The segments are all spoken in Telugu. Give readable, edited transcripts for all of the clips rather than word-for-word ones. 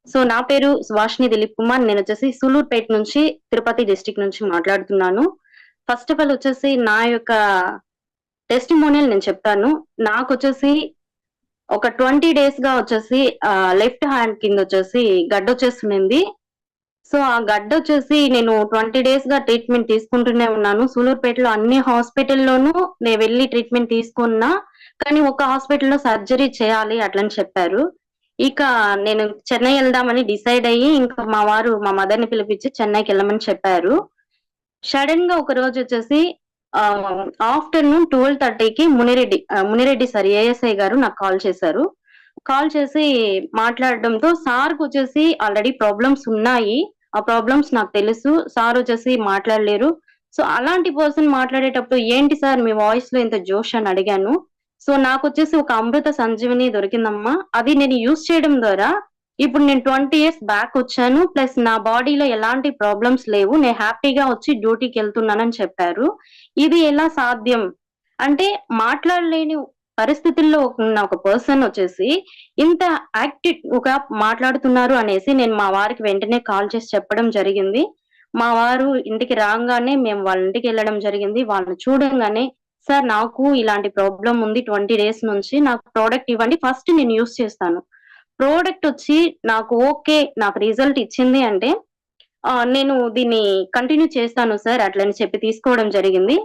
సో నా పేరు సుభాషిణి దిలీప్ కుమార్. నేనొచ్చేసి సూలూరుపేట నుంచి, తిరుపతి డిస్ట్రిక్ట్ నుంచి మాట్లాడుతున్నాను. ఫస్ట్ ఆఫ్ ఆల్ వచ్చేసి నా యొక్క టెస్టిమోనియల్ నేను చెప్తాను. నాకొచ్చేసి ఒక 20 డేస్‌గా వచ్చేసి లెఫ్ట్ హ్యాండ్ కిందొచ్చేసి గడ్డొచ్చేస్తునింది. సో ఆ గడ్డొచ్చేసి నేను 20 డేస్‌గా ట్రీట్మెంట్ తీసుకుంటూనే ఉన్నాను. సూలూరుపేటలో అన్ని హాస్పిటల్‌లోనూ నేను వెళ్లి ట్రీట్మెంట్ తీసుకున్నా. కానీ ఒక హాస్పిటల్‌లో సర్జరీ చేయాలి అట్లని చెప్పారు. ఇక నేను చెన్నై ఎళ్దామని డిసైడ్ అయ్యి, ఇంకా మా వారు మా మదర్‌ని పిలిపించి చెన్నైకెళ్ళమని చెప్పారు. సడెన్‌గా ఒక రోజొచ్చేసి ఆఫ్టర్‌నూన్ 12:30కి మునిరెడ్డి సార్ ఏఎస్ఐ గారు నాకు కాల్ చేశారు. కాల్ చేసి మాట్లాడడంతో సార్‌కొచ్చేసి ఆల్రెడీ ప్రాబ్లమ్స్ ఉన్నాయి. ఆ ప్రాబ్లమ్స్ నాకు తెలుసు. సారొచ్చేసి మాట్లాడలేరు. సో, అలాంటి పర్సన్ మాట్లాడేటప్పుడు ఏంటి సార్ మీ వాయిస్‌లో ఇంత జోష్ అని అడిగాను. సో, నాకొచ్చేసి ఒక అమృత సంజీవని దొరికిందమ్మా. అది నేను యూజ్ చేయడం ద్వారా ఇప్పుడు నేను 20 ఇయర్స్ బ్యాక్ వచ్చాను. ప్లస్ నా బాడీలో ఎలాంటి ప్రాబ్లమ్స్ లేవు. నేను హ్యాపీగా వచ్చి డ్యూటీకెళ్తున్నానని చెప్పారు. ఇది ఎలా సాధ్యం? అంటే మాట్లాడలేని పరిస్థితుల్లో ఉన్న ఒక పర్సన్ వచ్చేసి ఇంత యాక్టివ్‌గా మాట్లాడుతున్నారు అనేసి నేను మా వారికి వెంటనే కాల్ చేసి చెప్పడం జరిగింది. మా వారు ఇంటికి రాంగానే మేము వాళ్ళ ఇంటికెళ్ళడం జరిగింది. వాళ్ళని చూడంగానే, "సార్ నాకు ఇలాంటి ప్రాబ్లమ్ ఉంది 20 డేస్ నుంచి. నాకు ప్రొడక్ట్ ఇవ్వండి. ఫస్ట్ నేను యూజ్ చేస్తాను. ప్రొడక్ట్ వచ్చి నాకు ఓకే. నాకు రిజల్ట్ ఇచ్చింది అంటే నేను దీన్ని కంటిన్యూ చేస్తాను సార్" అట్లని చెప్పి తీసుకోవడం జరిగింది.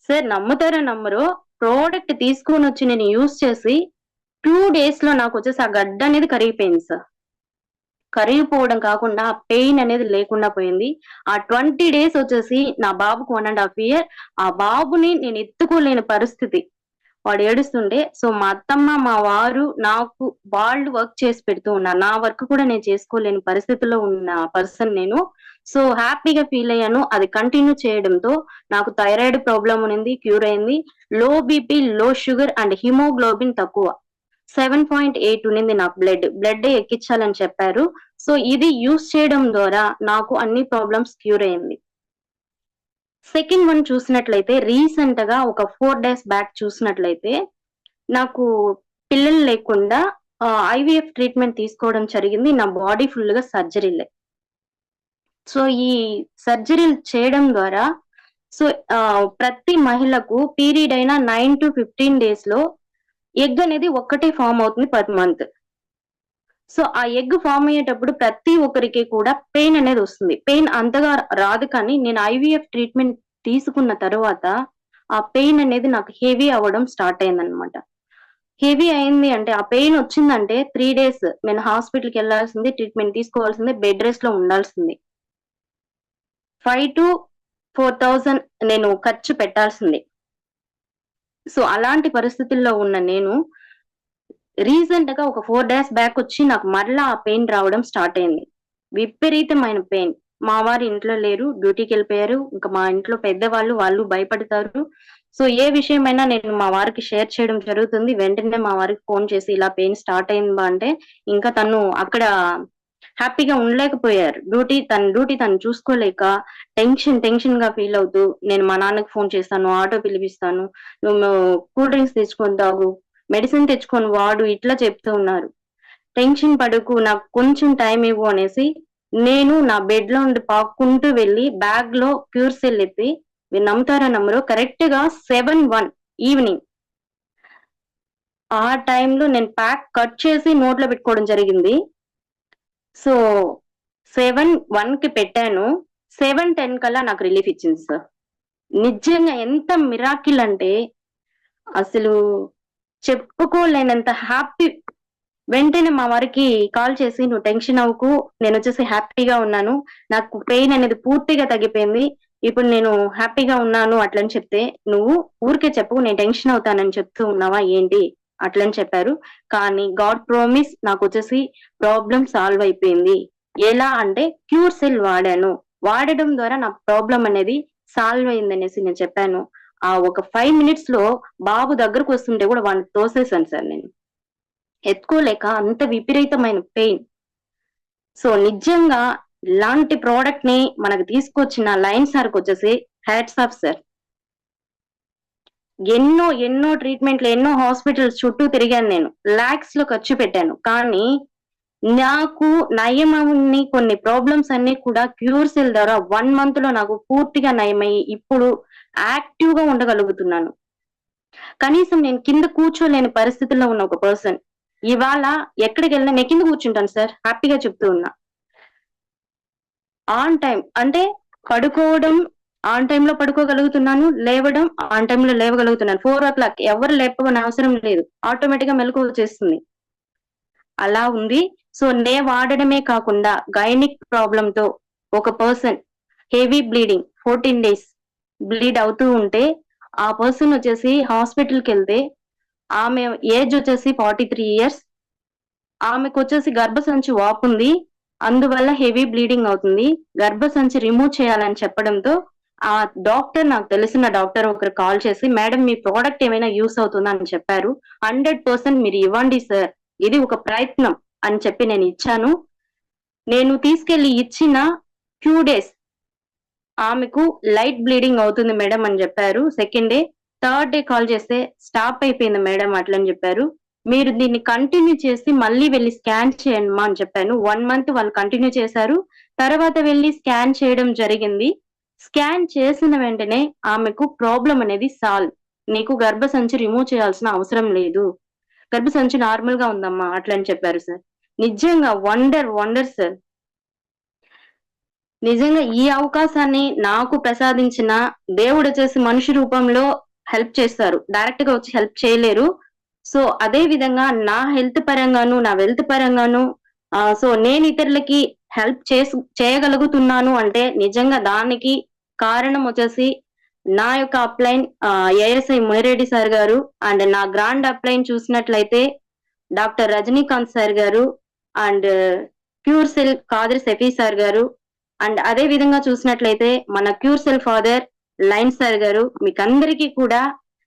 సార్ నమ్ముతారో నమ్మరో ప్రొడక్ట్ తీసుకొనొచ్చి నేను యూజ్ చేసి 2 డేస్‌లో నాకొచ్చేసి ఆ గడ్డనేది కరిగిపోయింది సార్. కరిగిపోవడం కాకుండా ఆ పెయిన్ అనేది లేకుండా పోయింది. ఆ 20 డేస్ వచ్చేసి నా బాబుకు 1 ½ ఇయర్. ఆ బాబుని నేను ఎత్తుకోలేని పరిస్థితి. వాడు ఏడుస్తుంటే సో మా అత్తమ్మ, మా వారు నాకు వాళ్ళు వర్క్ చేసి పెడుతూ ఉన్నారు. నా వర్క్ కూడా నేను చేసుకోలేని పరిస్థితిలో ఉన్న పర్సన్ నేను. సో హ్యాపీగా ఫీల్ అయ్యాను. అది కంటిన్యూ చేయడంతో నాకు థైరాయిడ్ ప్రాబ్లమ్ ఉన్నింది. క్యూర్ అయింది. లో బీపీ, లో షుగర్ అండ్ హిమోగ్లోబిన్ తక్కువ. 7.8 ఉన్నింది నాకు బ్లడ్ ఎక్కించాలని చెప్పారు. సో ఇది యూజ్ చేయడం ద్వారా నాకు అన్ని ప్రాబ్లమ్స్ క్యూర్ అయింది. సెకండ్ వన్ చూసినట్లయితే రీసెంట్‌గా ఒక 4 డేస్ బ్యాక్ చూసినట్లయితే నాకు పిల్లలు లేకుండా ఐవీఎఫ్ ట్రీట్మెంట్ తీసుకోవడం జరిగింది. నా బాడీ ఫుల్‌గా సర్జరీలే. సో ఈ సర్జరీలు చేయడం ద్వారా సో ప్రతి మహిళకు పీరియడ్ అయిన 9-15 డేస్‌లో ఎగ్ అనేది ఒక్కటే ఫార్మ్ అవుతుంది పర్ మంత్. సో ఆ ఎగ్ ఫార్మ్ అయ్యేటప్పుడు ప్రతి ఒక్కరికి కూడా పెయిన్ అనేది వస్తుంది. పెయిన్ అంతగా రాదు కానీ నేను ఐవీఎఫ్ ట్రీట్మెంట్ తీసుకున్న తరువాత ఆ పెయిన్ అనేది నాకు హెవీ అవ్వడం స్టార్ట్ అయిందనమాట. హెవీ అయింది అంటే ఆ పెయిన్ వచ్చిందంటే 3 డేస్ నేను హాస్పిటల్‌కెళ్ళాల్సింది, ట్రీట్మెంట్ తీసుకోవాల్సిందే, బెడ్ రెస్ట్‌లో ఉండాల్సింది. 5,000-4,000 నేను ఖర్చు పెట్టాల్సిందే. సో అలాంటి పరిస్థితుల్లో ఉన్న నేను రీసెంట్‌గా ఒక 4 డేస్ బ్యాక్ వచ్చి నాకు మరలా ఆ పెయిన్ రావడం స్టార్ట్ అయింది. విపరీతమైన పెయిన్. మా వారు ఇంట్లో లేరు. డ్యూటీకెళ్ళిపోయారు. ఇంకా మా ఇంట్లో పెద్దవాళ్ళు వాళ్ళు భయపడతారు. సో ఏ విషయమైనా నేను మా వారికి షేర్ చేయడం జరుగుతుంది. వెంటనే మా వారికి ఫోను చేసి ఇలా పెయిన్ స్టార్ట్ అయింది అంటే ఇంకా తను అక్కడ హ్యాపీగా ఉండలేకపోయారు. తన డ్యూటీ తను చూసుకోలేక టెన్షన్‌గా ఫీల్ అవుతూ నేను మా నాన్నకి ఫోను చేస్తాను. ఆటో పిలిపిస్తాను. నువ్వు కూల్ డ్రింక్స్ తెచ్చుకొని తాగు. మెడిసిన్ తెచ్చుకొని వాడు ఇట్లా చెప్తూ ఉన్నారు. టెన్షన్ పడకు నాకు కొంచెం టైం ఇవ్వు అనేసి నేను నా బెడ్‌లో నుండి పాక్కుంటూ వెళ్లి బ్యాగ్‌లో క్యూర్సెల్ ఎత్తి మీరు నమ్ముతారో నమ్మరో కరెక్ట్‌గా 7:01 ఈవినింగ్ ఆ టైంలో నేను ప్యాక్ కట్ చేసి నోట్లో పెట్టుకోవడం జరిగింది. సో 7:01కి పెట్టాను. 7:10 కల్లా నాకు రిలీఫ్ ఇచ్చింది సార్. నిజంగా ఎంత మిరాకిల్ అంటే అసలు చెప్పుకోలేనంత హ్యాపీ. వెంటనే మా వారికి కాల్ చేసి "నువ్వు టెన్షన్ అవ్వకు. నేనొచ్చేసి హ్యాపీగా ఉన్నాను. నాకు పెయిన్ అనేది పూర్తిగా తగ్గిపోయింది. ఇప్పుడు నేను హ్యాపీగా ఉన్నాను" అట్లని చెప్తే, "నువ్వు ఊరికే చెప్పకు నేను టెన్షన్ అవుతానని చెప్తూ ఉన్నావా ఏంటి?" అట్లని చెప్పారు. కానీ గాడ్ ప్రామిస్ నాకొచ్చేసి ప్రాబ్లమ్ సాల్వ్ అయిపోయింది. ఎలా అంటే క్యూర్సెల్ వాడాను. వాడడం ద్వారా నా ప్రాబ్లమ్ అనేది సాల్వ్ అయిందనేసి నేను చెప్పాను. ఆ ఒక 5 మినిట్స్‌లో బాబు దగ్గరకొస్తుంటే కూడా వాడిని తోసేసాను సార్ నేను. ఎత్తుకోలేక అంత విపరీతమైన పెయిన్. సో నిజంగా ఇలాంటి ప్రొడక్ట్‌ని మనకు తీసుకొచ్చిన లయన్ సార్‌కొచ్చేసి హ్యాట్స్ ఆఫ్ సార్. ఎన్నో ట్రీట్మెంట్‌లు, ఎన్నో హాస్పిటల్స్ చుట్టూ తిరిగాను నేను. లాక్స్‌లో ఖర్చు పెట్టాను. కానీ నాకు నయమని కొన్ని ప్రాబ్లమ్స్ అన్ని కూడా క్యూర్ సెల్ ద్వారా 1 మంత్ లో నాకు పూర్తిగా నయమయ్యి ఇప్పుడు యాక్టివ్ గా ఉండగలుగుతున్నాను. కనీసం నేను కింద కూర్చోలేని పరిస్థితిలో ఉన్న ఒక పర్సన్ ఇవాళ ఎక్కడికెళ్ళినా నేను కింద కూర్చుంటాను సార్. హ్యాపీగా చెప్తూ ఉన్నా. ఆన్ టైమ్ అంటే పడుకోవడం ఆన్ టైమ్ లో పడుకోగలుగుతున్నాను. లేవడం ఆన్ టైమ్ లో లేవగలుగుతున్నాను. 4:00 ఎవరు లేపవని అవసరం లేదు. ఆటోమేటిక్ గా మెలకువ వచ్చేస్తుంది. అలా ఉంది. సో వాడడమే కాకుండా గైనిక్ ప్రాబ్లమ్ తో ఒక person heavy bleeding 14 days bleed అవుతూ ఉంటే ఆ పర్సన్ వచ్చేసి హాస్పిటల్కి వెళ్తే ఆమె ఏజ్ వచ్చేసి 43 ఇయర్స్. ఆమెకు వచ్చేసి గర్భసంచి వాపు ఉంది. అందువల్ల హెవీ బ్లీడింగ్ అవుతుంది. గర్భసంచి రిమూవ్ చేయాలని చెప్పడంతో ఆ డాక్టర్, నాకు తెలిసిన డాక్టర్ ఒకరు కాల్ చేసి, మేడం మీ ప్రోడక్ట్ ఏమైనా యూస్ అవుతుందా అని చెప్పారు. 100% మీరు ఇవ్వండి సార్, ఇది ఒక ప్రయత్నం అని చెప్పి నేను ఇచ్చాను. నేను తీసుకెళ్లి ఇచ్చిన 2 డేస్ ఆమెకు లైట్ బ్లీడింగ్ అవుతుంది మేడం అని చెప్పారు. Second day, third day call చేస్తే స్టాప్ అయిపోయింది మేడం అట్లని చెప్పారు. మీరు దీన్ని కంటిన్యూ చేసి మళ్ళీ వెళ్ళి స్కాన్ చేయండి మా అని చెప్పాను. 1 మంత్ వాళ్ళు కంటిన్యూ చేశారు. తర్వాత వెళ్ళి స్కాన్ చేయడం జరిగింది. స్కాన్ చేసిన వెంటనే ఆమెకు ప్రాబ్లం అనేది సాల్వ్. నీకు గర్భసంచి రిమూవ్ చేయాల్సిన అవసరం లేదు, గర్భసంచి నార్మల్ గా ఉందమ్మా అట్లని చెప్పారు సార్. నిజంగా వండర్ సార్. నిజంగా ఈ అవకాశాన్ని నాకు ప్రసాదించిన దేవుడు వచ్చేసి మనిషి రూపంలో హెల్ప్ చేస్తారు. డైరెక్ట్ గా వచ్చి హెల్ప్ చేయలేరు. సో అదే విధంగా నా హెల్త్ పరంగాను, నా వెల్త్ పరంగాను సో నేను ఇతరులకి హెల్ప్ చేయగలుగుతున్నాను అంటే నిజంగా దానికి కారణం వచ్చేసి నా యొక్క అప్లైన్ ఏఎస్ఐ మునిరెడ్డి సార్ గారు, అండ్ నా గ్రాండ్ అప్లైన్ చూసినట్లయితే డాక్టర్ రజనీకాంత్ సార్ గారు, అండ్ ప్యూర్ సెల్ కాదర్ సెఫీ సార్ గారు, అండ్ అదే విధంగా చూసినట్లయితే మన క్యూర్ సెల్ ఫాదర్ లైన్ సార్ గారు. మీకు అందరికీ కూడా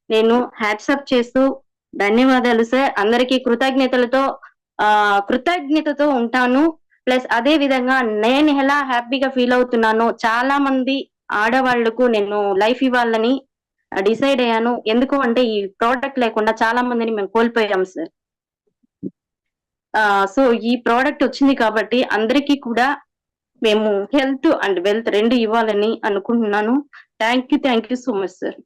నేను హ్యాట్సప్ చేస్తూ ధన్యవాదాలు సార్. అందరికీ కృతజ్ఞతతో ఉంటాను. ప్లస్ అదే విధంగా నేను ఎలా హ్యాపీగా ఫీల్ అవుతున్నానో చాలా మంది ఆడవాళ్లకు నేను లైఫ్ ఇవ్వాలని డిసైడ్ అయ్యాను. ఎందుకు అంటే ఈ ప్రోడక్ట్ లేకుండా చాలా మందిని మేము కోల్పోయాం సార్. సో ఈ ప్రోడక్ట్ వచ్చింది కాబట్టి అందరికీ కూడా మేము హెల్త్ అండ్ వెల్త్ రెండు ఇవ్వాలని అనుకుంటున్నాను. Thank you so much sir.